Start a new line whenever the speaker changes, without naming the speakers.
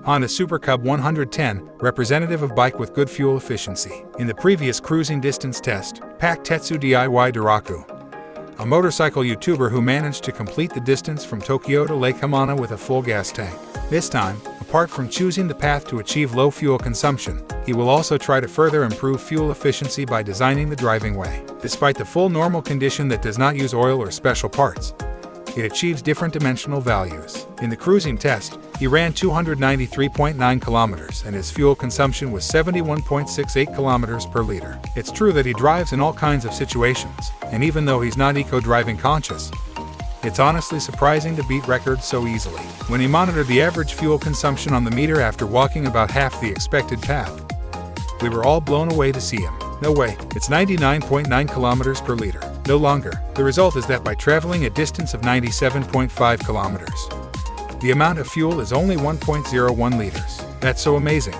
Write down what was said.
Honda Super Cub 110, representative of bike with good fuel efficiency. In the previous cruising distance test, Pak Tetsu DIY Doraku, a motorcycle YouTuber who managed to complete the distance from Tokyo to Lake Hamana with a full gas tank. This time, apart from choosing the path to achieve low fuel consumption, he will also try to further improve fuel efficiency by designing the driving way. Despite the full normal condition that does not use oil or special parts, it achieves different dimensional values. In the cruising test, he ran 293.9 kilometers and his fuel consumption was 71.68 kilometers per liter. It's true that he drives in all kinds of situations, and even though he's not eco-driving conscious, it's honestly surprising to beat records so easily. When he monitored the average fuel consumption on the meter after walking about half the expected path, we were all blown away to see him. No way, it's 99.9 kilometers per liter. No longer. The result is that by traveling a distance of 97.5 kilometers, the amount of fuel is only 1.01 liters. That's so amazing.